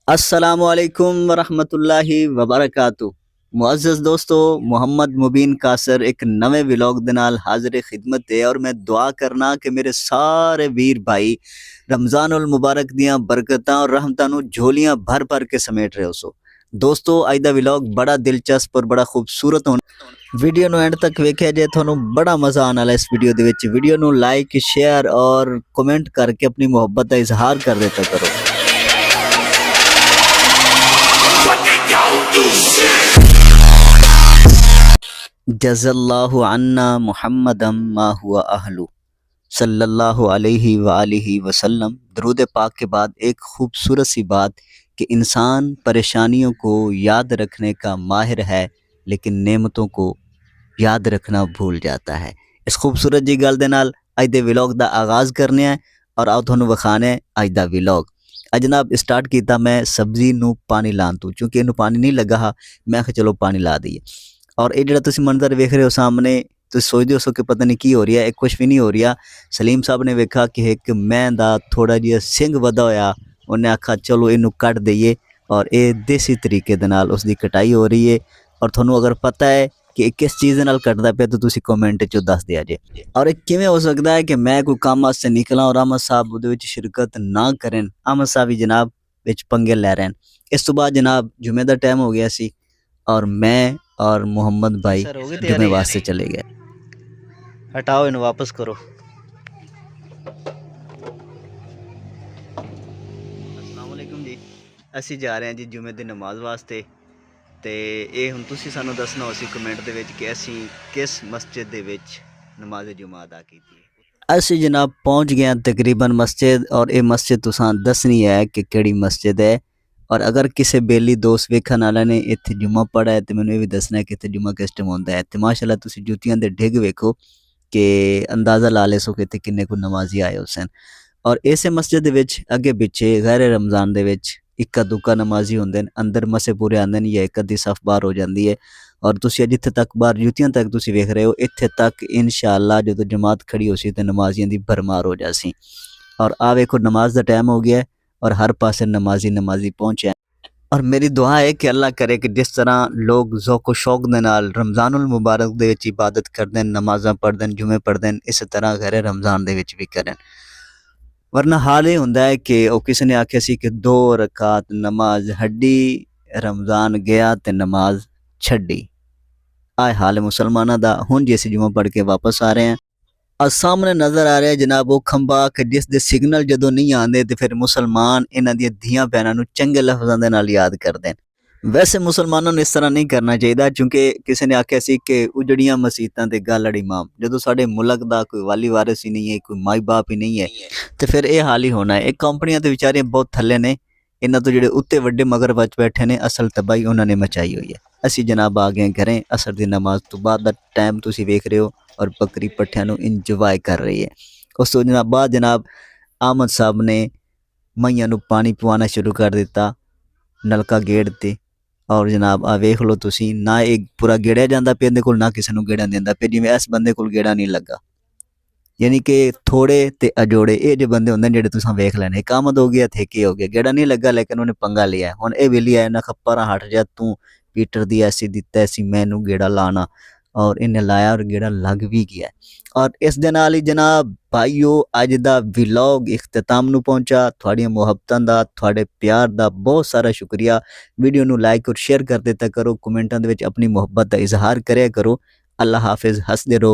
अस्सलामुअलैकुम वरहमतुल्लाहि वबरकातु। मुअज़्ज़ज़ दोस्तों, मुहम्मद मुबीन कासर एक नवे व्लॉग दे नाल हाज़िर खिदमत है और मैं दुआ करना कि मेरे सारे वीर भाई रमज़ानुल मुबारक दियां बरकतां और रहमतां नूं झोलियां भर भर के समेट रहे हो सो। दोस्तों अज दा व्लॉग बड़ा दिलचस्प और बड़ा खूबसूरत होना। वीडियो नूं एंड तक वेख्या जे तुहानूं बड़ा मज़ा आने वाला इस वीडियो दे विच। वीडियो नूं लाइक शेयर और कमेंट करके अपनी मुहब्बत का इजहार कर देता करो। जज़ल्लाहु अन्ना मुहम्मदम मा हुआ अहलु सल्लल्लाहु अलैहि वालिहि वसल्लम। दरूद पाक के बाद एक खूबसूरत सी बात कि इंसान परेशानियों को याद रखने का माहिर है लेकिन नेमतों को याद रखना भूल जाता है। इस खूबसूरत जी गल दे नाल अज दे व्लॉग दा आगाज़ करने हैं और आओ तुहानूं विखाने अज दा व्लॉग। जनाब स्टार्ट किया मैं सब्जी नूं पानी लाण तों, क्योंकि इनू पानी नहीं लगा हा, मैं चलो पानी ला दईए। और ये जो मंजर वेख रहे हो सामने, तो सोचते हो कि पता नहीं की हो रही है, कुछ भी नहीं हो रहा। सलीम साहब ने वेखा कि एक मैं दा थोड़ा जिहा सिंग वधा होया, उन्हें आखा चलो इनू कट दईए और ये देसी तरीके दे नाल उसकी कटाई हो रही है। और थोनों अगर पता है कि किस चीज़ नाल कटदा पे तो तुसी कमेंट चो दस दिया जे। और एक किवें हो सकता है कि मैं कोई काम वास्ते निकला और अहमद साहब उहदे विच शिरकत ना करें। अहमद साहब ही जनाब विच पंगे लै रहे हैं। इस तो बाद जनाब जुमे का टाइम हो गया सी और मैं और मोहम्मद भाई जुमे वास्ते चले गए। हटाओ इन वापस करो। अस्सलाम वालेकुम जी। असी जा रहे हैं जी जुमे की नमाज वास्ते। तो ये हुण तुसीं सानूं दसना हो कमेंट दे विच कि असी किस मस्जिद दे विच नमाज जुमा अदा की। असी जनाब पहुँच गए तकरीबन मस्जिद, और ये मस्जिद तुसां दसनी है कि केड़ी मस्जिद है। और अगर किसी बेली दोस्त वेखण वाले ने इत्थे जुमा पढ़ा है तो मैंने ये भी दसना है कि इत्थे जुमा किस टाइम होंदा है। तो माशाअल्लाह तुसीं जुतियां दे ढिग वेखो कि अंदाज़ा ला ले सो कि इत्थे किन्ने को नमाजी आए हो सन। और इस मस्जिद दे विच अगे पिछे गैर रमज़ान दे विच इक्का दुक्का नमाजी होंदे ने, अंदर मसे पूरे आंदे ने या एक अद्धी सफ बाहर हो जाती है। और तुसीं जिथे तक बाहर जुतियां तक तुसीं वेख रहे हो, इत्थे तक इंशाअल्लाह जो जमात खड़ी हो सी तो नमाजियां दी भरमार हो जासी। और आ वेखो नमाज का टाइम हो गया है और हर पासे नमाजी पहुँचे। और मेरी दुआ है कि अल्लाह करे कि जिस तरह लोग ज़ौक़ शौक दे नाल रमज़ानुल मुबारक दे विच इबादत करते हैं, नमाज़ां पढ़ते हैं, जुमे पढ़ते हैं, इस तरह गैर रमज़ान दे विच भी करें। वरना हाल ये होंदा है कि वो किसी ने आख्या सी कि 2 रकात नमाज हड्डी, रमज़ान गया ते नमाज छड्डी। आए हाल मुसलमाना दा। हुण जी असीं जुमा पढ़ के वापस आ रहे हैं और सामने नज़र आ रहा है जनाब वो खंबा कि जिस दे सिग्नल जदों नहीं आते तो फिर मुसलमान इन्हां दी धियां भैनां नूं चंगे लफ्ज़ां दे नाल याद करते हैं। वैसे मुसलमानों ने इस तरह नहीं करना चाहिए, क्योंकि किसी ने आख्या सी कि उजड़ियां मसीतां ते गल इमाम। जदों साडे मुल्क दा कोई वाली वारिस ही नहीं है, कोई माई बाप ही नहीं है, तो फिर ये हाल ही होना है। एक कंपनियां तो बेचारियां बहुत थल्ले ने, इन्हां तो जिहड़े उत्ते वड्डे मगर बच बैठे ने, असल तबाही उन्होंने मचाई हुई है। असी जनाब आ गए घरें असर की नमाज तो बाद का टाइम तुसीं वेख रहे हो और बकरी पट्ठियां नूं इंजॉय कर रही है। उस तो जनाब बाद जनाब अहमद साहब ने मईयां नूं पानी पवाना शुरू कर दिता, नलका गेड़ ते। और जनाब आ वेख लो तुसीं, ना एक पूरा गेड़िया जाता पे इहदे कोल, ना किसी नूं गेड़ा देंदा पे, जिवें इस बंदे कोल गेड़ा नहीं लगा। यानी कि थोड़े ते अजोड़े ये जो बंदे होंदे जिहड़े तुसां वेख लैणे। एक आमद हो गया थे के हो गया, गेड़ा नहीं लगा लेकिन उन्हें पंगा लिया है। हुण ये वेली आया ना खप्परा हट जा तू, पीटर दी ऐसी दिता ऐसी मैनू गेड़ा लाना, और इन्हें लाया और गेड़ा लग भी गया। और इस दे नाल ही जनाब भाईओ अज दा व्लॉग इख्तिताम नूं पहुंचा। तुहाड़ियां मुहब्बतां दा, तुहाड़े प्यार दा बहुत सारा शुक्रिया। वीडियो नूं लाइक और शेयर कर देता करो, कमेंटां दे विच अपनी मुहब्बत दा इजहार करिया करो। अल्लाह हाफिज़, हसदे रहो,